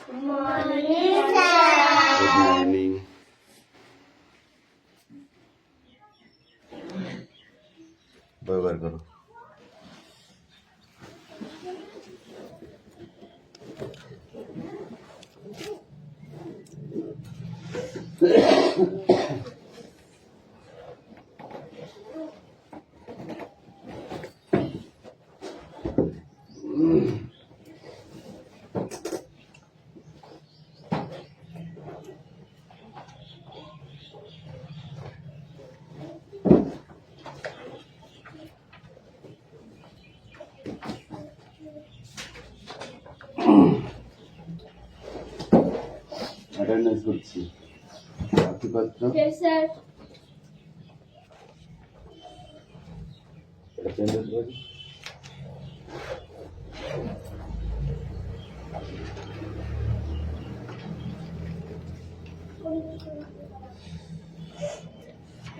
Morning good sir. Morning. ব্যবহার করো। Attendance করছি। প্রার্থীপত্র স্যার। এটা চেঞ্জ হতে পারি।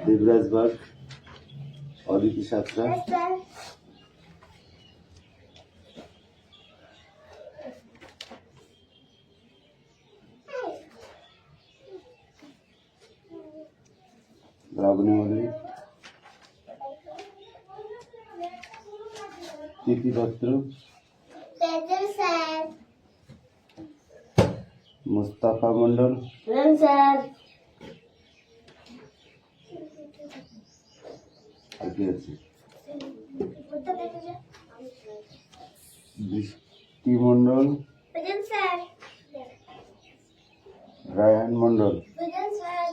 দেবরাজ বাগ, অদিতি সাঁতরা, স্যার। রাগনী মল্লিক, তিথিপত্র, স্যার। মুস্তাফা মন্ডল, স্যার। আর কি আছে? বৃষ্টি মন্ডল, স্যার। রায়হান মন্ডল, স্যার।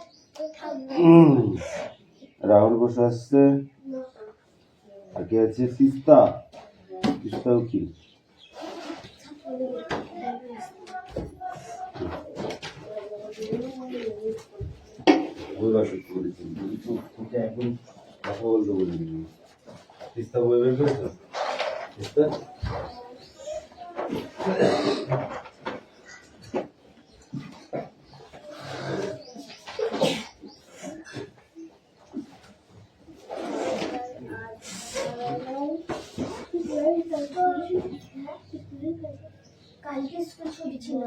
রাহুল বসু আসছে। আর কি আছে? তিস্তা, তিস্তা উকিল, একদম কথা বলতে বলিনি। তিস্তা বই বের করেছো? তিস্তা কালকে স্কুল ছুটি ছিল।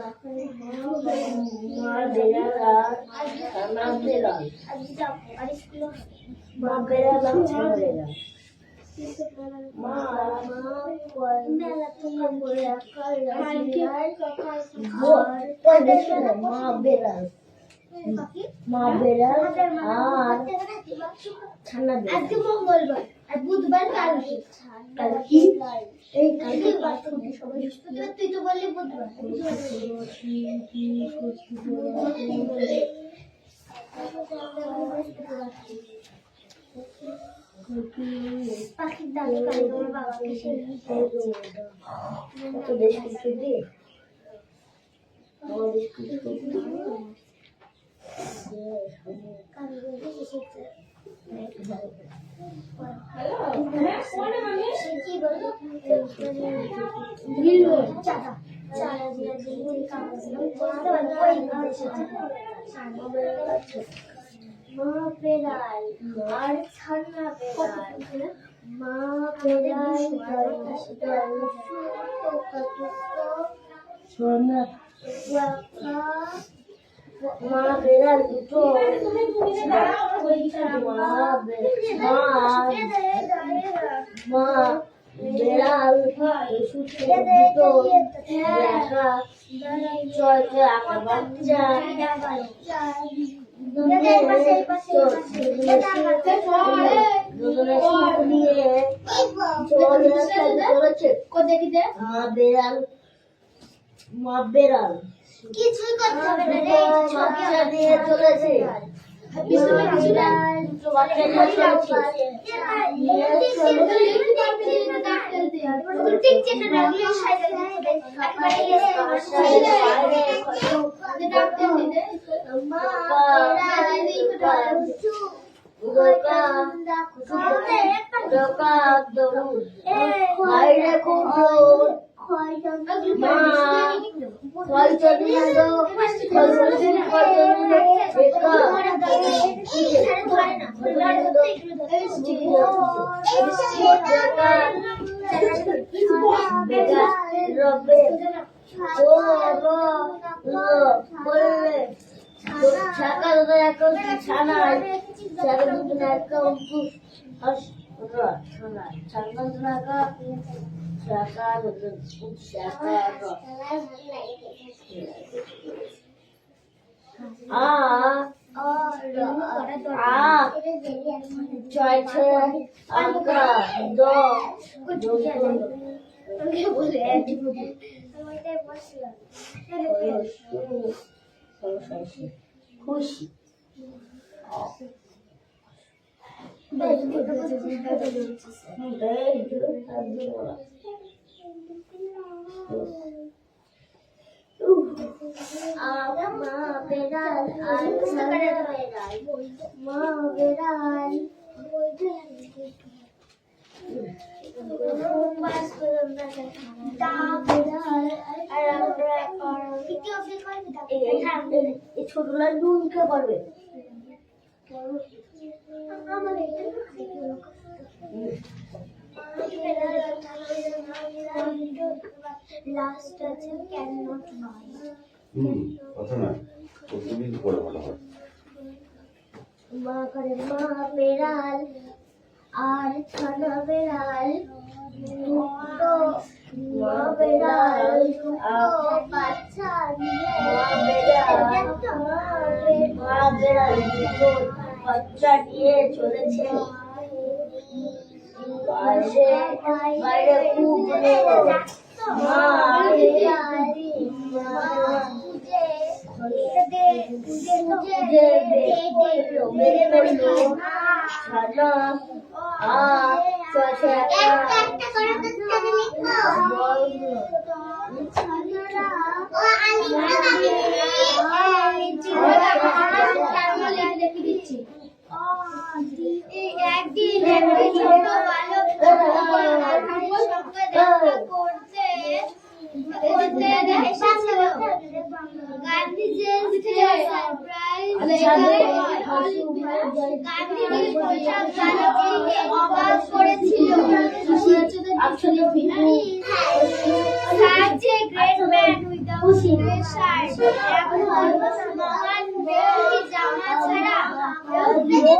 আজকে মঙ্গলবার আর বুধবার কালকে। এই কালকে সবাই বৃহস্পতিবার, তুই তো বললি বুধবার। পাখির দাম কাল তোমার বাবাকে মা বেড়াল আর ছানা বেড়াল, মা বেড়াল সোনা মা বেড়াল দুটো, মা বেড়াল দুটো আঁকা বাচ্চা মা বেড়াল কিছুই করতে হবে না রে, বাচ্চা নিয়ে চলেছে। খুশি মা বেড়াল মা বেড়াল ছোটরা নুনকে পারবে লাস্ট আছে ক্যান নট বাই কথা না প্রতিদিন করে ভালো হয় মা করে মা বেড়াল আর ছানা বেড়াল দুটো মা বেড়াল দুটো বাচ্চা নিয়ে মা বেড়াল দুটো বাচ্চা নিয়ে চলেছে বাইরে খুব মা একদিন ছোট বালক গান্ধীজির অবাক করেছিল মহান ব্যক্তি জামা ছাড়া গান্ধীজি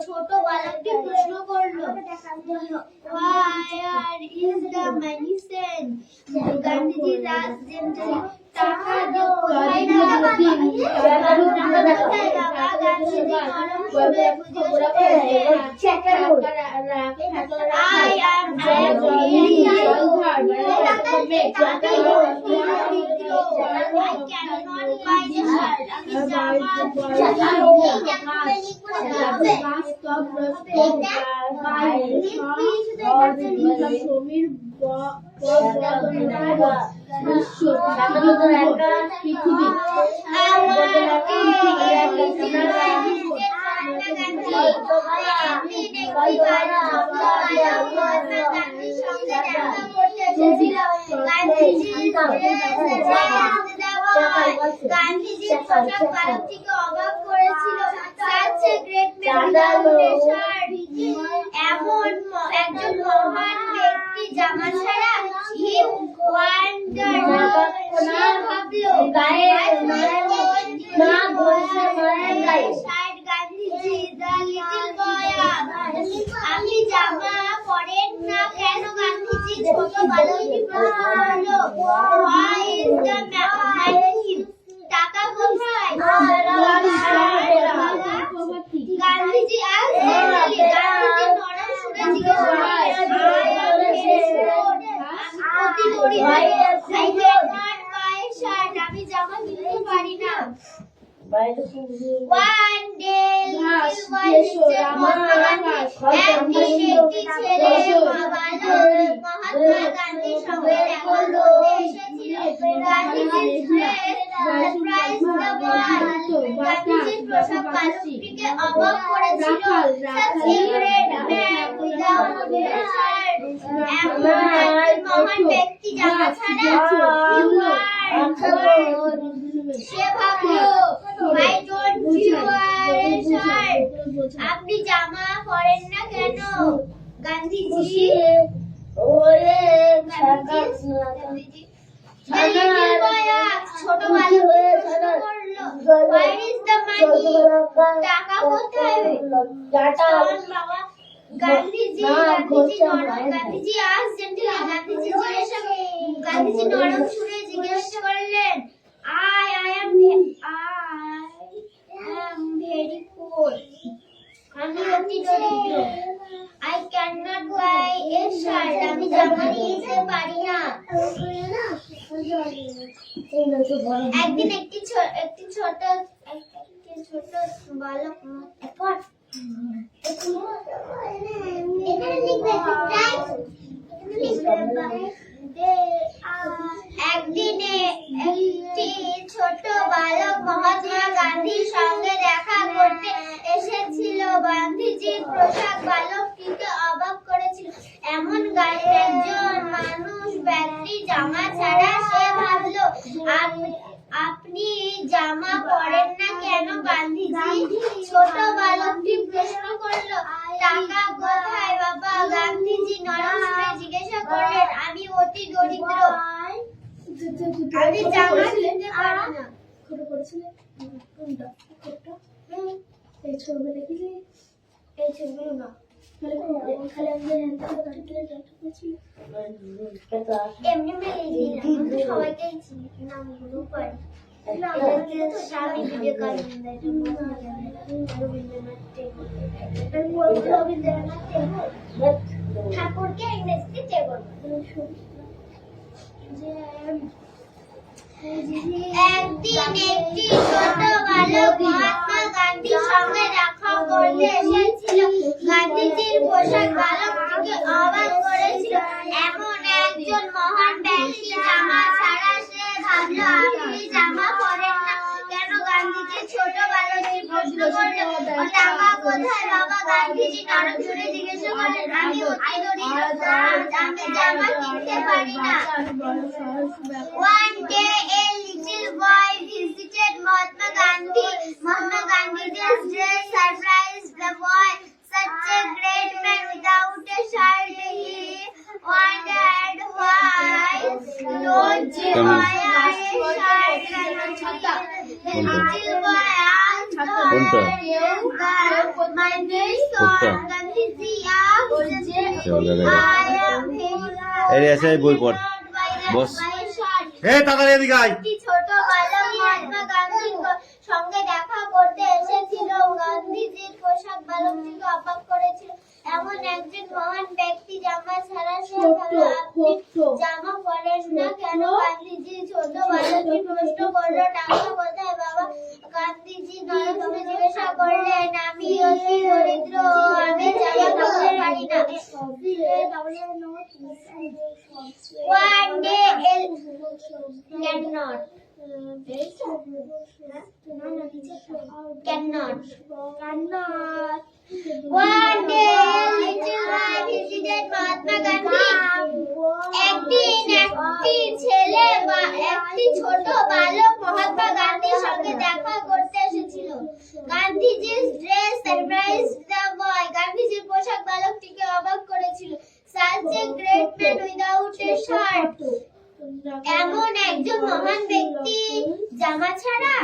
ছোট বালকটি প্রশ্ন করলো গান্ধীজি টাকা গান্ধীজির পোশাক বালকটিকে অবাক করেছিল। এমন একজন মহান ব্যক্তি জামা ছাড়া আমি জামা পরেন না কেন? গান্ধীজি ছোট বালকটি প্রশ্ন করলো। টাকা কোথায়? গান্ধীজি নরম সুরে জিজ্ঞেস আমি জামা কিনতে পারি না। One day, একটি ছেলে মহাত্মা গান্ধীর সঙ্গে দেখা করতে এসেছিল। গান্ধীজির পোশাক বালকটিকে অবাক করেছিল। মহান ব্যক্তি জামা ছাড়া সে ভাবলো I don't wear a shirt. আপনি জামা পরেন না কেন? গান্ধীজি গান্ধীজি ছোট বালক প্রশ্ন করলো, Where is the money? টাকা কোথায়? বাবা গান্ধীজি asked gently, গান্ধীজি নরম সুরে জিজ্ঞেস করলেন, I am very poor. আমি অতি দরিদ্র। I cannot buy a shirt. আমি জামা কিনতে পারি না। একদিন একটি ছোট বালক একদিনে একটি ছোট বালক মহাত্মা গান্ধীর সঙ্গে দেখা করতে এসেছিল। গান্ধীজির পোশাক বালকটিকে অবাক করেছিল। এমন একজন মানুষ ব্যক্তি জামা ছাড়া। সে ভাবলো, আপনি জামা পরেন না কেন? গান্ধীজি ছোট বালকটি প্রশ্ন করলো, টাকা কোথায় বাবা? গান্ধীজি নরম সুরে জিজ্ঞাসা করলেন, আমি অতি দরিদ্র। আমি জামা কিনতে পারি না। এই ছবিগুলো দেখেছি, এই ছবিগুলো না এমনি মেলে সবাইকে নামগুলো পারি। স্বামী বিবেকানন্দ, রবীন্দ্রনাথ ঠাকুরকে ইংরেজিতে টেগোর। একদিন একটি ছোট বালক মহাত্মা গান্ধীর সঙ্গে দেখা করতে এসেছিল। গান্ধীজির পোশাক বালকটিকে অবাক করেছিল। এমন একজন মহান ব্যক্তি জামা ছাড়া। সে ভাবলো, আপনি জামা পরেন না কেন? গান্ধীজি ছোট বালকটি প্রশ্ন করলো, টাকা কোথায় বাবা? গান্ধীজি নরম সুরে জিজ্ঞাসা করলেন, আমি অতি দরিদ্র। আমি জামা কিনতে পারি না। One day a little boy visited Mahatma Gandhi. Mahatma Gandhi's dress surprised the boy. Such a great man without a shirt. He wondered why don't you wear a shirt? The little boy asked, my dear son, Gandhiji asked, I am very বস এই তাড়াতাড়ি এদিকে আয়। একটি ছোট বালক মহাত্মা গান্ধীর সঙ্গে দেখা করতে এসেছিল। গান্ধীজির পোশাক বালকটিকে অবাক করেছিল। এমন একজন মহান ব্যক্তি জামা ছাড়া। সে ভাবলো, আপনি জামা পরেন না কেন? গান্ধীজি ছোট বালকটি প্রশ্ন করলো, টাকা কোথায় বাবা? গান্ধীজি নরম সুরে জিজ্ঞাসা করলেন, আমি অতি দরিদ্র। আমি জামা কিনতে পারি না। One day cannot. One day little boy visited Mahatma Gandhi. একদিন একটি ছেলে বা একটি ছোট বালক মহাত্মা গান্ধীর সঙ্গে দেখা করতে এসেছিল। গান্ধীজির ড্রেস সারপ্রাইজড দ্য বয়। গান্ধীজির পোশাক বালকটিকে অবাক করেছিল। Such a great man without a shirt. এমন একজন মহান ব্যক্তি জামা ছাড়া।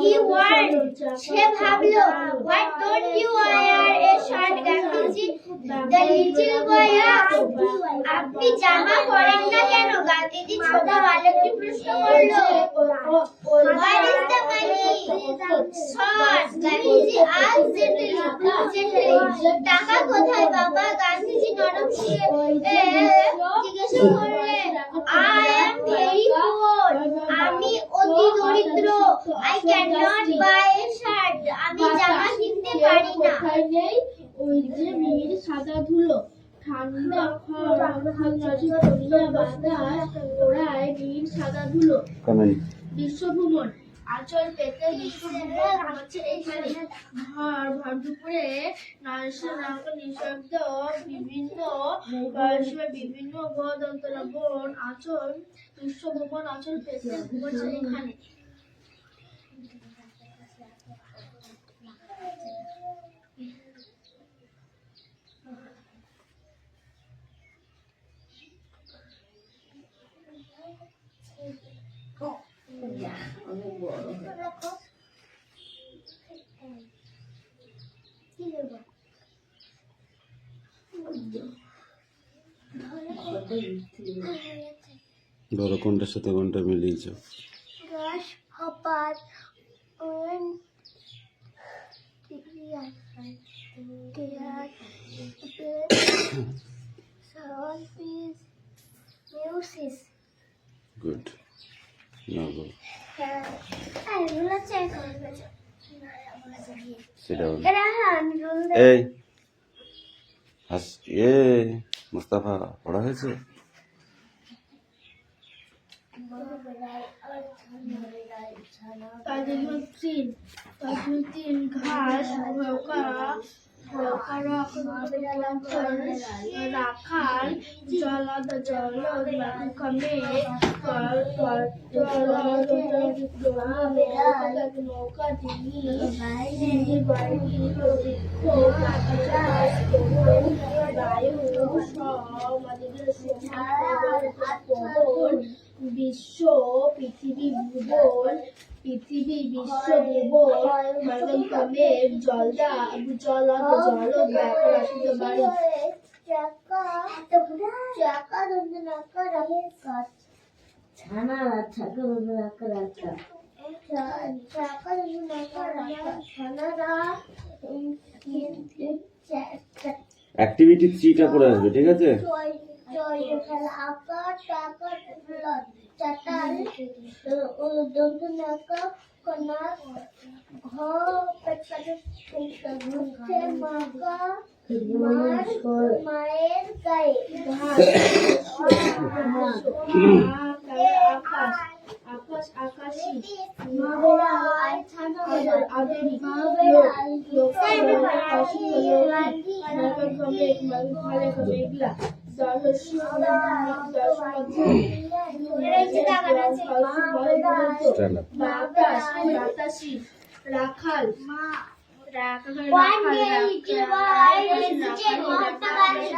He wondered, সে ভাবলো, why don't you wear a shirt? Gandhiji the little boy asked, আপনি জামা পরেন না কেন? গান্ধীজি ছোট বালকটি প্রশ্ন করলো, where is the money? Son, Gandhiji asked gently, টাকা কোথায় বাবা? গান্ধীজি নরম সুরে জিজ্ঞাসা করলেন, I am very poor. আমি অতি দরিদ্র। I cannot buy a shirt. আমি জামা কিনতে পারি না। ওই যে নীল সাদা ধুলো ঠান্ডা বাতাস ওড়ায় নীল সাদা ধুলো। বিশ্বভ্রমণ আচল পেতে বিশ্বভ্রমণ হচ্ছে এইখানে। ভর দুপুরে নিঃশব্দ বিভিন্ন বিভিন্ন বন আচল বিশ্বভ্রমণ আচল পেতে ঘুমাচ্ছে এখানে। কি দেবো? ধরো কোনটার সাথে কোনটা মিলিয়েছো? Rush apart and music. Good, now go I will check on it. Sit down. Rahan, এই হাস এ মুস্তাফা পড়া হয়েছে? তাজুল তিন ঘাস রাখাল নৌকা বিশ্ব পৃথিবী ভূগোল বিশ্ব ভূগোল মানবক্রমে জল ব্যাখ্যা রাখিত পারি। অ্যাক্টিভিটি 3টা করে আসবে, ঠিক আছে? মায়ের গায়ে আকাশ আকাশী মেঘলা বাতাসী রাখাল One day little boy visited Mahatma Gandhi.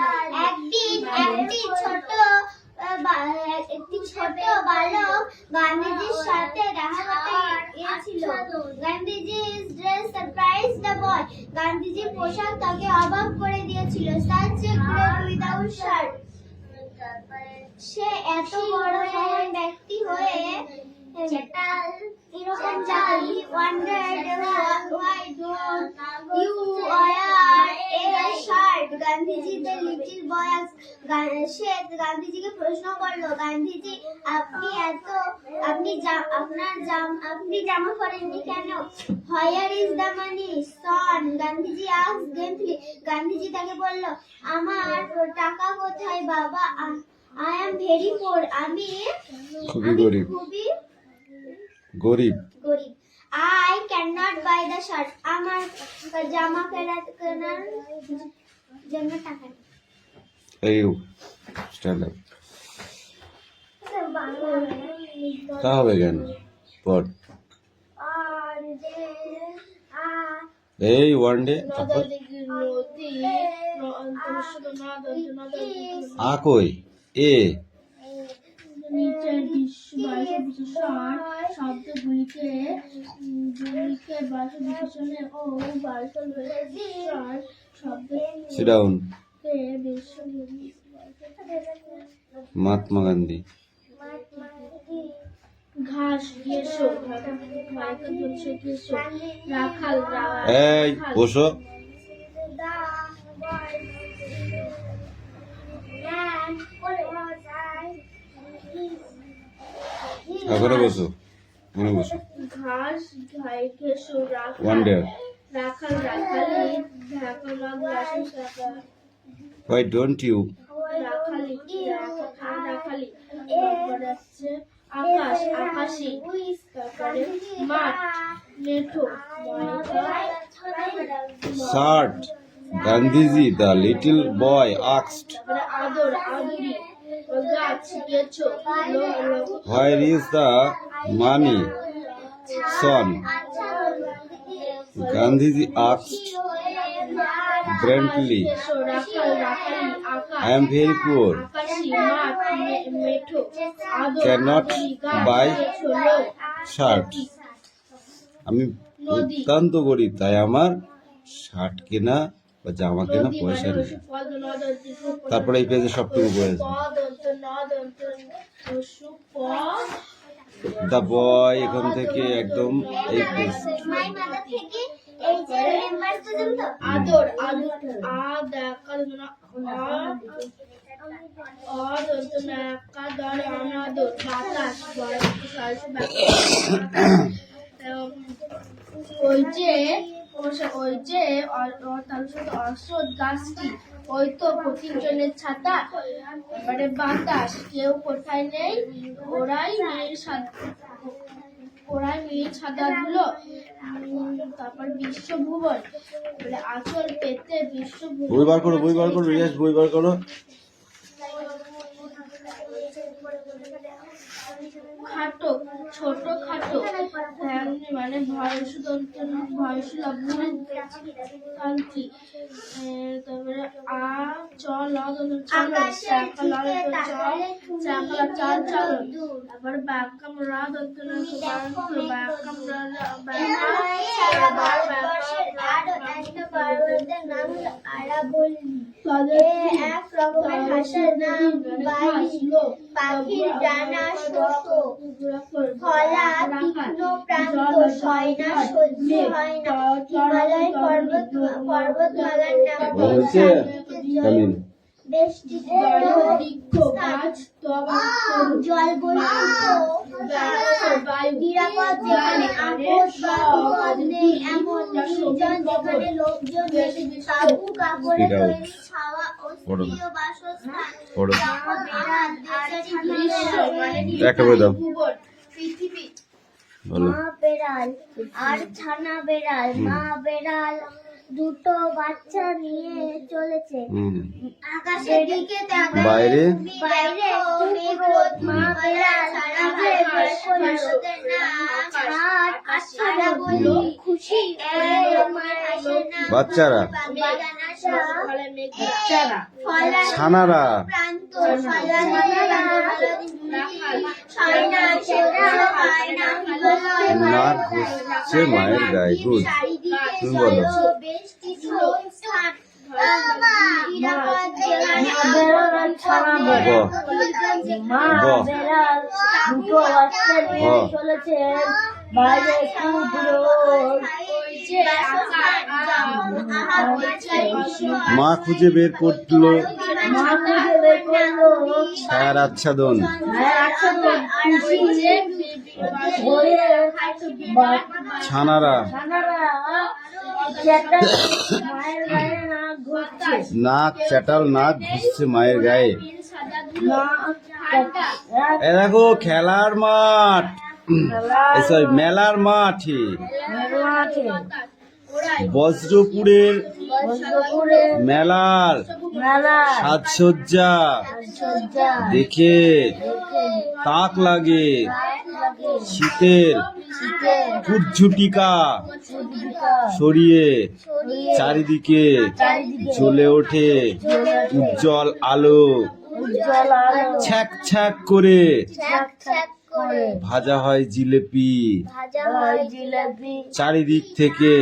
একটি ছোট বালক গান্ধীজির সাথে দেখা করতে গিয়েছিল। গান্ধীজির ড্রেস সারপ্রাইজ দ্য বয়। গান্ধীজির পোশাক তাকে অবাক করে দিয়েছিল। Such a great without shirt. সে এত বড় মহান ব্যক্তি হয়ে wondered why don't you wear a shirt? Gandhiji the little boy সে গান্ধীজিকে প্রশ্ন করলো, গান্ধীজি আপনি জামা পরেননি কেন? Where is the money, son? Gandhiji asked gently. Gandhiji তাকে বলল, আমার টাকা কোথায় বাবা? I am very poor. আমি খুবই গরিব। I cannot buy the shirt. আমার জামা কেনার জন্য টাকা নেই। এই স্ট্যান্ড আপ কা হবে কেন পড়। এই ওয়ান ডে আ কই এ নিচের শব্দগুলিকে বাক্য বিশেষণে ও বাক্য শব্দ সিট ডাউন। বিশ্ব মহাত্মা গান্ধী ঘাস ঘেঁষো রাখাল এই বসো। এখানে বসো, এখানে বসো। ঘাস ঘেঁষো ওয়ান ডে রাখাল রাখালি হোয়াই ডোন্ট ইউ রাখালি তারপরে আসছে আকাশ আকাশী, তারপরে মাঠ মেঠো শার্ট Gandhiji the little boy asked তারপরে আদর আদুরি গাছ গেছো where is the money son Gandhiji asked grandly রাখাল রাখালি আকাশ I am very poor, আকাশী মাঠ মেঠো আদর cannot আদুরি গাছ buy গেছো shirt. আমি নদী। অত্যন্ত গরিব, তাই আমার শার্ট কেনা বা জামা কেনা নদী পয়সা মানে নেই। হচ্ছে পদ, নদন্তি পদ, তারপরে এই পেজে সবটুকু পড়ে আছে। পদন্ত নদন্ত পশু পদ দা বয় এখান থেকে একদম এই পেজ। মাই মাদার থেকে এই যে মেম্বার পর্যন্ত আদর আদর আদাকাল না অদন্ত নাকা দর অনাদর বাতাস ওই যে অসৎ গাছটি ওই তো প্রতিজনের ছাতা, এবারে বাতাস কেউ কোথায় নেই, ওরাই মেয়ের ছাতা ধুলো। তারপর বিশ্বভুবন বলে আঁচল পেতে বিশ্বভুবন বই বার করো, বই বার করো, রিয়াজ বই বার করো। খাটো ছোট খাটো মানে ভয়সুলভ্রান্তি। তারপরে আ চল চাল চালন। তারপরে বাক্যাম রা দন্তন বাক্যাম এক রকমের ভাষার নাম পাখির ডানা শক্ত, ফলা তীক্ষ্ণ প্রান্ত, হয় না সহ্য হয় না। হিমালয় পর্বতমালার নাম হচ্ছে কামিন। বেষ্টিত গাছ জল নিরাপদ যেখানে আপদ বা বিপদ নেই, এমন নির্জন যেখানে লোকজন নেই, তাঁবু কাপড়ে তৈরি ছাওয়া ও স্থায়ী বাসস্থান। পড়ো। মা বেড়াল বিশ্ব মানে একটা বই দাও। ভুবন পৃথিবী। বলো। মা বেড়াল আর ছানা বেড়াল, মা বেড়াল দুটো বাচ্চা নিয়ে চলেছে আকাশের দিকে। বাইরে বাইরে মেঘ রোদ, মা বেড়াল ছাড়া ভাষাদের নাম আর আশারা বলি খুশি মার হাসের নাম বাচ্চারা বাচ্চারা ছানারা প্রান্ত ছয়না সেটা হয় না নাক ঘুষছে মায়ের গায়ে। গুড, তুমি বলো। মা খুঁজে বের করলো ছায়ার আচ্ছাদন। ছানারা নাক চাটাল, নাক ঘুষছে মায়ের গায়ে। এ দেখো খেলার মাঠ, সরি মেলার মাঠে বজ্রপুরের মেলার সাজসজ্জা দেখে তাক লাগে শীতের ফুটঝুটিকা সরিয়ে চারিদিকে জ্বলে ওঠে উজ্জ্বল আলো। ছ্যাক ছ্যাক করে ভাজা হয় জিলেপি, চারিদিক থেকে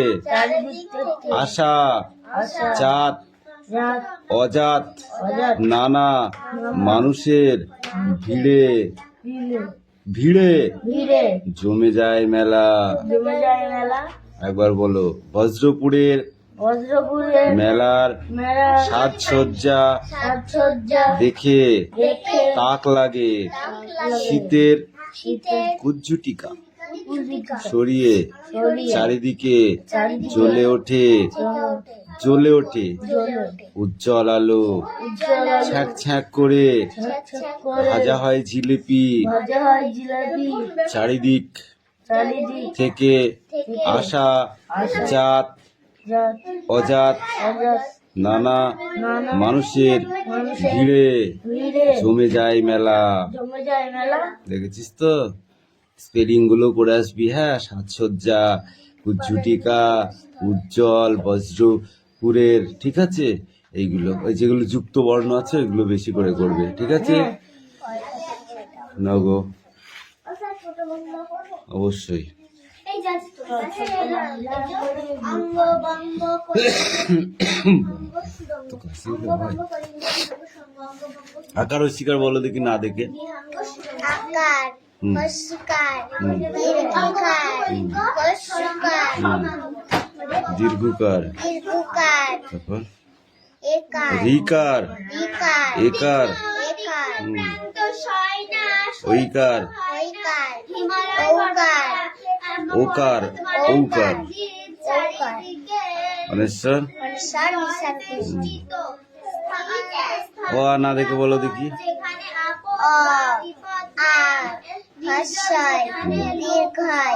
আসা জাত অজাত নানা মানুষের ভিড়ে ভিড়ে জমে যায় মেলা। একবার বলো। বজ্রপুরের মেলার সাজসজ্জা দেখে তাক লাগে শীতের কুজ্জুটিকা সরিয়ে চারিদিকে জ্বলে ওঠে উজ্জ্বল আলো। ছ্যাঁক ছ্যাঁক করে ভাজা হয় জিলিপি, চারিদিক থেকে আসা জাত অজাত নানা মানুষের ভিড়ে জমে যায় মেলা। দেখেছিস তো? স্পেলিং গুলো করে আসবি। হ্যাঁ, সাজসজ্জা, কুজ্জুটিকা, উজ্জ্বল, বজ্রপুরের, ঠিক আছে? এইগুলো ওই যেগুলো যুক্ত বর্ণ আছে ওইগুলো বেশি করে করবে, ঠিক আছে? নগো অবশ্যই। অঙ্গ বঙ্গ করে আকার ও শিকার বলো দেখি না দেখে। আকার হস্যকার দীর্ঘকার হস্যকার দীর্ঘকার, দীর্ঘকার তারপর একার রিকার, ইকার একার, একার প্রান্ত শয়না ঐকার, ঐকার হিমালয় ঔকার ওকার, ঔকার, চারিদিকে অনেশ্বর স্বর নিঃশ্বাস স্থিত ও আ না দেখে বলো দেখি। যেখানে অ আ হস্যই দীর্ঘই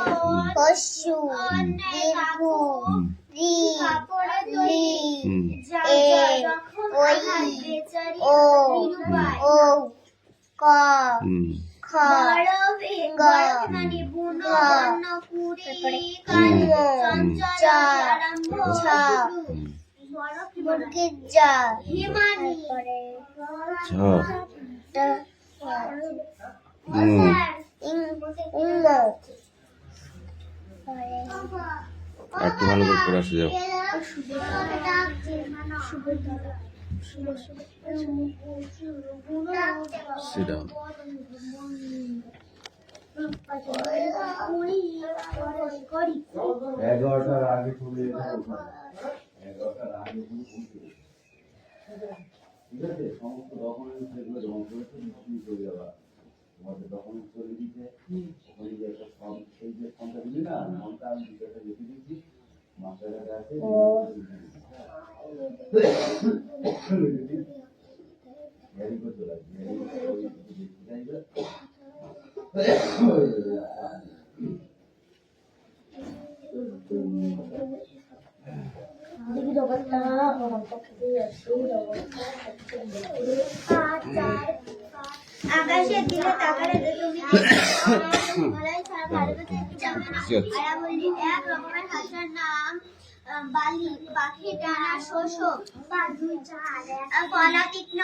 হস্যু দীর্ঘ রি লি হুম, এ ওই ও ও ক হুম, খ গ মানে বুন ঘ বর্ণ কুড়ি হুম, চ আরম্ভ ছ হুম, মুরগির জ হিমানি ছ, ট হুম, ইং উং আর একটু ভালো করে পড়ে আসে যাও। Sit down. এগারোটার আগে চলে যেতে হবে। 11টার আগে তুমি পৌঁছে যাবে। ঠিক আছে, সমস্ত ডকুমেন্টস যেগুলো জমা করেছো তুমি চলে যাবা। তোমাদের ডকুমেন্টস চলে দিতে ওখানে যে একটা ফর্ম, সেই যে ফর্মটা দিলি না, ফর্মটা আমি ডিটেলসে লিখে দিচ্ছি, মাস্টারের কাছে ভেরি গুড বলা, ভেরি গুড। আকাশের দিকে তাকালে তুমি বলাই সারা ভারতে দেখতে যাবে না। আর বলি এক রকমের হাসার নাম বালি, পাখি ডানা শোষক বা দুই চাল ফলা তীক্ষ্ণ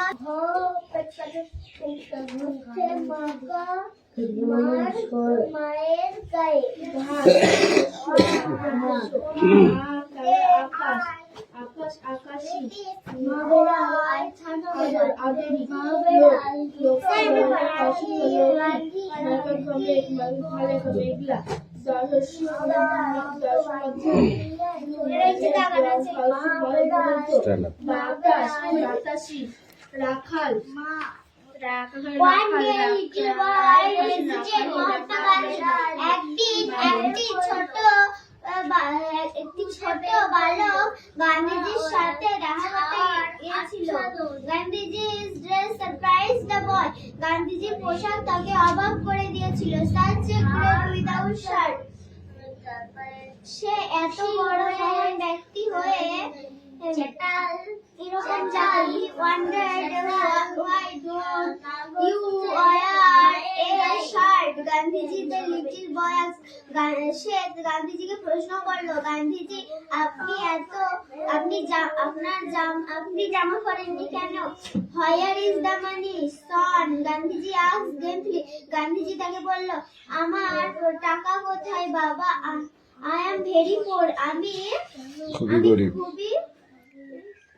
মায়ের গায়ে আকাশ আকাশ আকাশী Stand up. রাখাল One day little boy visited Mahatma Gandhi. একটি ছোট বালক গান্ধীজির সাথে দেখা করতে গিয়েছিল। গান্ধীজির ড্রেস সারপ্রাইজড দ্য বয়। গান্ধীজির পোশাক তাকে অবাক করে দিয়েছিল। Such a great without shirt. সে এত বড় মহান ব্যক্তি হয়ে এরকম চাই wondered why don't you wear a shirt? Gandhiji the little boy সে গান্ধীজিকে প্রশ্ন করলো, গান্ধীজি আপনি জামা পরেননি কেন? Where is the money, son? Gandhiji asked gently. Gandhiji তাকে বলল, আমার টাকা কোথায় বাবা? I am very poor. আমি খুবই গরিব। খুবই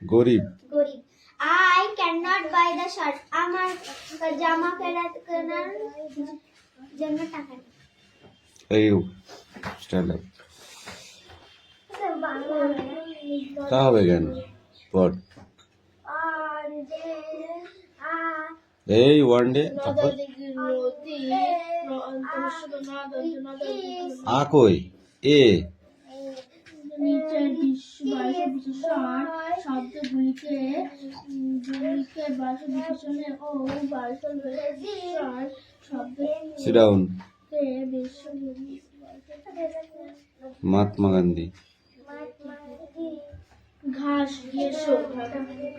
গরিব। গরিব। I cannot buy the shirt. আমার জামা কেনার জন্য টাকা নেই। এই স্ট্যান্ড আপ। তা হবে কেন? পড়। এই ওয়ান ডে আ কই এ নিচের শব্দগুলিকে বাক্য বিশেষণে ও বাক্য শব্দকে সিট ডাউন। বিশ্ব মহাত্মা গান্ধী। ঘাস ঘেঁষো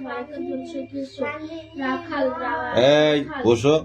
মাইকেল জনসন ঘেঁষো রাখাল এই বসো।